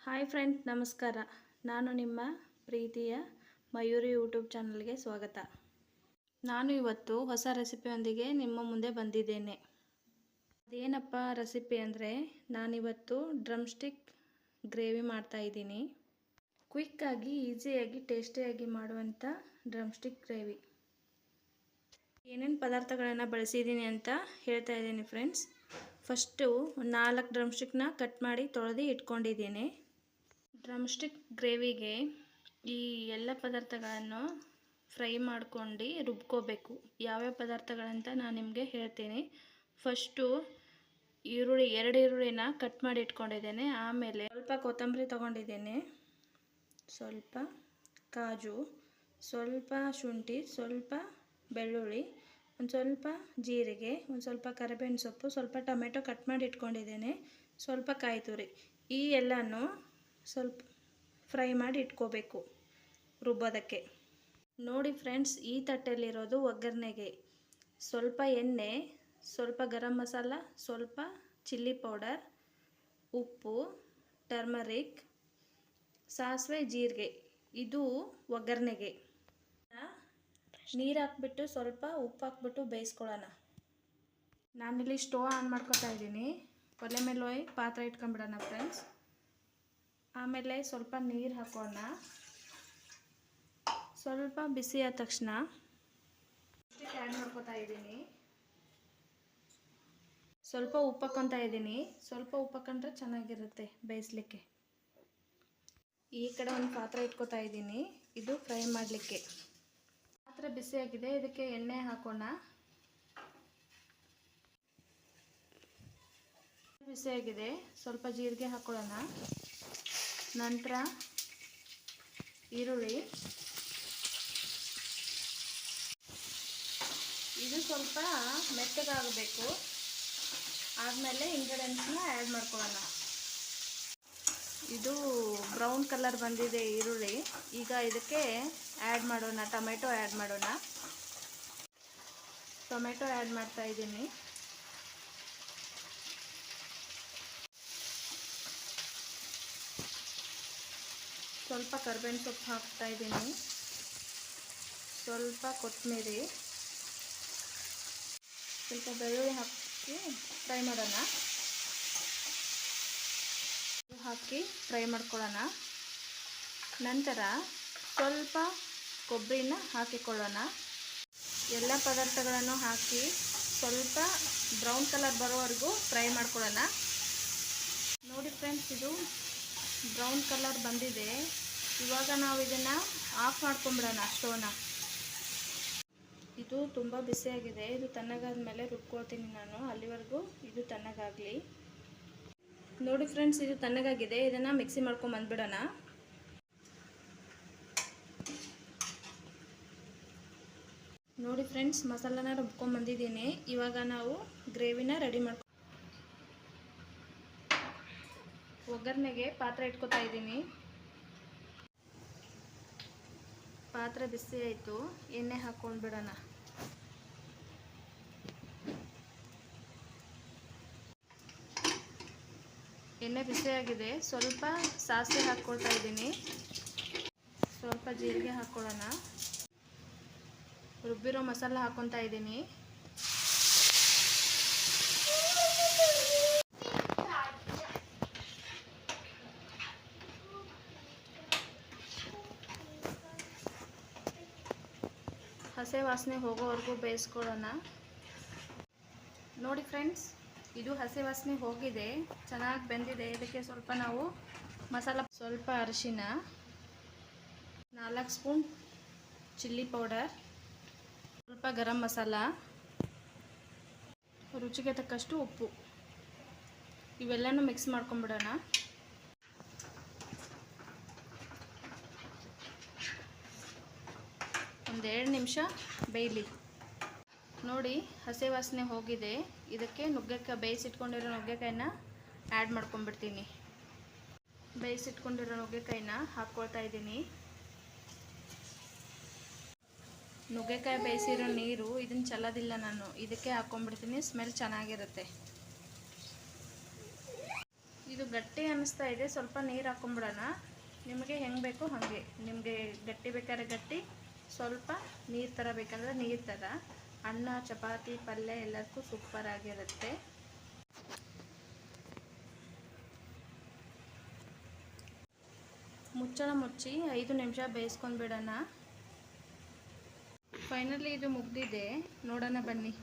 Hi friend, ನಮಸ್ಕಾರ. ನಾನು ನಿಮ್ಮ ಪ್ರೀತಿಯ ಮಯೂರಿ ಯೂಟ್ಯೂಬ್ ಚಾನಲ್ಗೆ ಸ್ವಾಗತ. ನಾನು ಇವತ್ತು ಹೊಸ ರೆಸಿಪಿಯೊಂದಿಗೆ ನಿಮ್ಮ ಮುಂದೆ ಬಂದಿದ್ದೇನೆ. ಅದೇನಪ್ಪ ರೆಸಿಪಿ ಅಂದರೆ, ನಾನಿವತ್ತು ಡ್ರಮ್ ಸ್ಟಿಕ್ ಗ್ರೇವಿ ಮಾಡ್ತಾಯಿದ್ದೀನಿ. ಕ್ವಿಕ್ಕಾಗಿ, ಈಸಿಯಾಗಿ, ಟೇಸ್ಟಿಯಾಗಿ ಮಾಡುವಂಥ ಡ್ರಮ್ ಸ್ಟಿಕ್ ಗ್ರೇವಿ. ಏನೇನು ಪದಾರ್ಥಗಳನ್ನು ಬಳಸಿದ್ದೀನಿ ಅಂತ ಹೇಳ್ತಾ ಇದ್ದೀನಿ ಫ್ರೆಂಡ್ಸ್. ಫಸ್ಟು 4 ಡ್ರಮ್ ಸ್ಟಿಕ್ನ ಕಟ್ ಮಾಡಿ ತೊಳೆದು ಇಟ್ಕೊಂಡಿದ್ದೀನಿ. ಡ್ರಮ್ ಸ್ಟಿಕ್ ಗ್ರೇವಿಗೆ ಈ ಎಲ್ಲ ಪದಾರ್ಥಗಳನ್ನು ಫ್ರೈ ಮಾಡ್ಕೊಂಡು ರುಬ್ಕೋಬೇಕು. ಯಾವ್ಯಾವ ಪದಾರ್ಥಗಳಂತ ನಾನು ನಿಮಗೆ ಹೇಳ್ತೀನಿ. ಫಸ್ಟು ಎರಡು ಈರುಳ್ಳಿನ ಕಟ್ ಮಾಡಿ ಇಟ್ಕೊಂಡಿದ್ದೇನೆ. ಆಮೇಲೆ ಸ್ವಲ್ಪ ಕೊತ್ತಂಬರಿ ತೊಗೊಂಡಿದ್ದೇನೆ, ಸ್ವಲ್ಪ ಕಾಜು, ಸ್ವಲ್ಪ ಶುಂಠಿ, ಸ್ವಲ್ಪ ಬೆಳ್ಳುಳ್ಳಿ, ಒಂದು ಸ್ವಲ್ಪ ಜೀರಿಗೆ, ಒಂದು ಸ್ವಲ್ಪ ಕರಿಬೇವಿನ ಸೊಪ್ಪು, ಸ್ವಲ್ಪ ಟೊಮೆಟೊ ಕಟ್ ಮಾಡಿ ಇಟ್ಕೊಂಡಿದ್ದೇನೆ, ಸ್ವಲ್ಪ ಕಾಯಿ ತುರಿ. ಈ ಎಲ್ಲನೂ ಸ್ವಲ್ಪ ಫ್ರೈ ಮಾಡಿ ಇಟ್ಕೋಬೇಕು ರುಬ್ಬೋದಕ್ಕೆ. ನೋಡಿ ಫ್ರೆಂಡ್ಸ್, ಈ ತಟ್ಟೆಯಲ್ಲಿರೋದು ಒಗ್ಗರಣೆಗೆ ಸ್ವಲ್ಪ ಎಣ್ಣೆ, ಸ್ವಲ್ಪ ಗರಂ ಮಸಾಲ, ಸ್ವಲ್ಪ ಚಿಲ್ಲಿ ಪೌಡರ್, ಉಪ್ಪು, ಟರ್ಮರಿಕ್, ಸಾಸಿವೆ, ಜೀರಿಗೆ. ಇದು ಒಗ್ಗರಣೆಗೆ. ನೀರು ಹಾಕ್ಬಿಟ್ಟು ಸ್ವಲ್ಪ ಉಪ್ಪು ಹಾಕ್ಬಿಟ್ಟು ಬೇಯಿಸ್ಕೊಳ್ಳೋಣ. ನಾನಿಲ್ಲಿ ಸ್ಟವ್ ಆನ್ ಮಾಡ್ಕೊತಾ ಇದ್ದೀನಿ. ಒಲೆ ಮೇಲೆ ಪಾತ್ರೆ ಇಟ್ಕೊಂಡ್ಬಿಡೋಣ ಫ್ರೆಂಡ್ಸ್. ಆಮೇಲೆ ಸ್ವಲ್ಪ ನೀರು ಹಾಕೋಣ. ಸ್ವಲ್ಪ ಬಿಸಿ ಆದ ತಕ್ಷಣ ಆ್ಯಡ್ ಮಾಡ್ಕೊತಾ ಇದ್ದೀನಿ. ಸ್ವಲ್ಪ ಉಪ್ಪು ಹಾಕ್ಕೊತಾ ಇದ್ದೀನಿ. ಸ್ವಲ್ಪ ಉಪ್ಪು ಹಾಕೊಂಡ್ರೆ ಚೆನ್ನಾಗಿರುತ್ತೆ ಬೇಯಿಸ್ಲಿಕ್ಕೆ. ಈ ಕಡೆ ಒಂದು ಪಾತ್ರೆ ಇಟ್ಕೊತಾ ಇದ್ದೀನಿ, ಇದು ಫ್ರೈ ಮಾಡಲಿಕ್ಕೆ. ಪಾತ್ರೆ ಬಿಸಿಯಾಗಿದೆ, ಇದಕ್ಕೆ ಎಣ್ಣೆ ಹಾಕೋಣ. ಬಿಸಿಯಾಗಿದೆ, ಸ್ವಲ್ಪ ಜೀರಿಗೆ ಹಾಕೊಳ್ಳೋಣ. ನಂತರ ಈರುಳ್ಳಿ, ಇದು ಸ್ವಲ್ಪ ಮೆತ್ತಗಾಗಬೇಕು. ಆದಮೇಲೆ ಇಂಗ್ರೀಡಿಯೆಂಟ್ಸ್ನ ಆ್ಯಡ್ ಮಾಡ್ಕೊಳ್ಳೋಣ. ಇದು ಬ್ರೌನ್ ಕಲರ್ ಬಂದಿದೆ ಈರುಳ್ಳಿ. ಈಗ ಇದಕ್ಕೆ ಆ್ಯಡ್ ಮಾಡೋಣ, ಟೊಮೆಟೊ ಆ್ಯಡ್ ಮಾಡೋಣ. ಟೊಮೆಟೊ ಆ್ಯಡ್ ಮಾಡ್ತಾ ಇದ್ದೀನಿ. ಸ್ವಲ್ಪ ಕರಿಬೇವಿನ ಸೊಪ್ಪು ಹಾಕ್ತಾ ಇದ್ದೀನಿ, ಸ್ವಲ್ಪ ಕೊತ್ತಂಬರಿ, ಸ್ವಲ್ಪ ಬೆಳ್ಳುಳ್ಳಿ ಹಾಕಿ ಫ್ರೈ ಮಾಡೋಣ. ಹಾಕಿ ಫ್ರೈ ಮಾಡ್ಕೊಳ್ಳೋಣ. ನಂತರ ಸ್ವಲ್ಪ ಕೊಬ್ಬರಿನ ಹಾಕಿಕೊಳ್ಳೋಣ. ಎಲ್ಲ ಪದಾರ್ಥಗಳನ್ನು ಹಾಕಿ ಸ್ವಲ್ಪ ಬ್ರೌನ್ ಕಲರ್ ಬರೋವರೆಗೂ ಫ್ರೈ ಮಾಡ್ಕೊಳ್ಳೋಣ. ನೋಡಿ ಫ್ರೆಂಡ್ಸ್, ಇದು ಬ್ರೌನ್ ಕಲರ್ ಬಂದಿದೆ. ಇವಾಗ ನಾವು ಇದನ್ನು ಆಫ್ ಮಾಡ್ಕೊಂಬಿಡೋಣ ಸ್ಟವ್ನ. ಇದು ತುಂಬ ಬಿಸಿಯಾಗಿದೆ. ಇದು ತಣ್ಣಗಾದ ಮೇಲೆ ರುಬ್ಕೊಳ್ತೀನಿ ನಾನು. ಅಲ್ಲಿವರೆಗೂ ಇದು ತಣ್ಣಗಾಗಲಿ. ನೋಡಿ ಫ್ರೆಂಡ್ಸ್, ಇದು ತಣ್ಣಗಾಗಿದೆ. ಇದನ್ನು ಮಿಕ್ಸಿ ಮಾಡ್ಕೊಂಬಂದ್ಬಿಡೋಣ. ನೋಡಿ ಫ್ರೆಂಡ್ಸ್, ಮಸಾಲಾನ ರುಬ್ಕೊಂಬಂದಿದ್ದೀನಿ. ಇವಾಗ ನಾವು ಗ್ರೇವಿನ ರೆಡಿ ಮಾಡ್ಕೊ. ಒಗ್ಗರಣೆಗೆ ಪಾತ್ರೆ ಇಟ್ಕೊತಾ ಇದ್ದೀನಿ. ಪಾತ್ರೆ ಬಿಸಿ ಆಯಿತು, ಎಣ್ಣೆ ಹಾಕ್ಕೊಂಡು ಬಿಡೋಣ. ಎಣ್ಣೆ ಬಿಸಿಯಾಗಿದೆ, ಸ್ವಲ್ಪ ಸಾಸಿವೆ ಹಾಕ್ಕೊಳ್ತಾ ಇದ್ದೀನಿ, ಸ್ವಲ್ಪ ಜೀರಿಗೆ ಹಾಕ್ಕೊಳ್ಳೋಣ. ರುಬ್ಬಿರೋ ಮಸಾಲ ಹಾಕ್ಕೊತಾ ಇದ್ದೀನಿ. ಹಸಿ ವಾಸನೆ ಹೋಗೋವರೆಗೂ ಬೇಯಿಸ್ಕೊಳ್ಳೋಣ. ನೋಡಿ ಫ್ರೆಂಡ್ಸ್, ಇದು ಹಸಿ ವಾಸನೆ ಹೋಗಿದೆ, ಚೆನ್ನಾಗಿ ಬೆಂದಿದೆ. ಇದಕ್ಕೆ ಸ್ವಲ್ಪ ನಾವು ಮಸಾಲ, ಸ್ವಲ್ಪ ಅರಿಶಿನ, 4 ಸ್ಪೂನ್ ಚಿಲ್ಲಿ ಪೌಡರ್, ಸ್ವಲ್ಪ ಗರಂ ಮಸಾಲ, ರುಚಿಗೆ ತಕ್ಕಷ್ಟು ಉಪ್ಪು, ಇವೆಲ್ಲನೂ ಮಿಕ್ಸ್ ಮಾಡ್ಕೊಂಬಿಡೋಣ. ಒಂದು 2 ನಿಮಿಷ ಬೇಯಲಿ. ನೋಡಿ, ಹಸಿ ವಾಸನೆ ಹೋಗಿದೆ. ಇದಕ್ಕೆ ನುಗ್ಗೆಕಾಯಿ, ಬೇಯಿಸಿಟ್ಕೊಂಡಿರೋ ನುಗ್ಗೆಕಾಯಿನ ಆ್ಯಡ್ ಮಾಡ್ಕೊಂಡ್ಬಿಡ್ತೀನಿ. ಬೇಯಿಸಿಟ್ಕೊಂಡಿರೋ ನುಗ್ಗೆಕಾಯಿನ ಹಾಕ್ಕೊಳ್ತಾ ಇದ್ದೀನಿ. ನುಗ್ಗೆಕಾಯಿ ಬೇಯಿಸಿರೋ ನೀರು ಇದನ್ನು ಚೆಲ್ಲೋದಿಲ್ಲ ನಾನು, ಇದಕ್ಕೆ ಹಾಕ್ಕೊಂಡ್ಬಿಡ್ತೀನಿ. ಸ್ಮೆಲ್ ಚೆನ್ನಾಗಿರುತ್ತೆ. ಇದು ಗಟ್ಟಿ ಅನ್ನಿಸ್ತಾ ಇದೆ, ಸ್ವಲ್ಪ ನೀರು ಹಾಕೊಂಡ್ಬಿಡೋಣ. ನಿಮಗೆ ಹೆಂಗೆ ಬೇಕೋ ಹಾಗೆ, ನಿಮಗೆ ಗಟ್ಟಿ ಬೇಕಾದ್ರೆ ಗಟ್ಟಿ, ಸ್ವಲ್ಪ ನೀರು ಥರ ಬೇಕಂದ್ರೆ ನೀರು ಥರ. ಅನ್ನ, ಚಪಾತಿ, ಪಲ್ಯ ಎಲ್ಲದಕ್ಕೂ ಸೂಪರ್ ಆಗಿರುತ್ತೆ. ಮುಚ್ಚಳ ಮುಚ್ಚಿ 5 ನಿಮಿಷ ಬೇಯಿಸ್ಕೊಂಡು ಬಿಡೋಣ. ಫೈನಲಿ ಇದು ಮುಗ್ದಿದೆ, ನೋಡೋಣ ಬನ್ನಿ.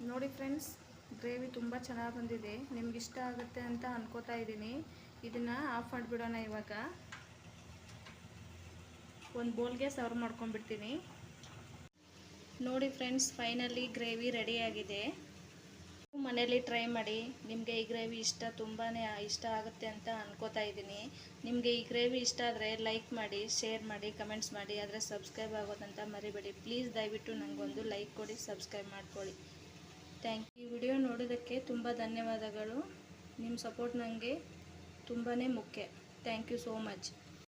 ನೋಡಿ ಫ್ರೆಂಡ್ಸ್, ಗ್ರೇವಿ ತುಂಬ ಚೆನ್ನಾಗಿ ಬಂದಿದೆ. ನಿಮ್ಗೆ ಇಷ್ಟ ಆಗುತ್ತೆ ಅಂತ ಅನ್ಕೋತಾ ಇದ್ದೀನಿ. ಇದನ್ನು ಆಫ್ ಮಾಡಿಬಿಡೋಣ. ಇವಾಗ ಒಂದು ಬೌಲ್ಗೆ ಸರ್ವ್ ಮಾಡ್ಕೊಂಡ್ಬಿಡ್ತೀನಿ. ನೋಡಿ ಫ್ರೆಂಡ್ಸ್, ಫೈನಲಿ ಗ್ರೇವಿ ರೆಡಿಯಾಗಿದೆ. ಮನೇಲಿ ಟ್ರೈ ಮಾಡಿ. ನಿಮಗೆ ಈ ಗ್ರೇವಿ ತುಂಬಾ ಇಷ್ಟ ಆಗುತ್ತೆ ಅಂತ ಅನ್ಕೋತಾ ಇದ್ದೀನಿ. ನಿಮಗೆ ಈ ಗ್ರೇವಿ ಇಷ್ಟ ಆದರೆ ಲೈಕ್ ಮಾಡಿ, ಶೇರ್ ಮಾಡಿ, ಕಮೆಂಟ್ಸ್ ಮಾಡಿ. ಆದರೆ ಸಬ್ಸ್ಕ್ರೈಬ್ ಆಗೋದಂತ ಮರಿಬೇಡಿ ಪ್ಲೀಸ್. ದಯವಿಟ್ಟು ನನಗೊಂದು ಲೈಕ್ ಕೊಡಿ, ಸಬ್ಸ್ಕ್ರೈಬ್ ಮಾಡ್ಕೊಳ್ಳಿ. Thank you. ಈ ವಿಡಿಯೋ ನೋಡೋದಕ್ಕೆ ತುಂಬ ಧನ್ಯವಾದಗಳು. ನಿಮ್ಮ ಸಪೋರ್ಟ್ ನನಗೆ ತುಂಬಾ ಮುಖ್ಯ. Thank you so much.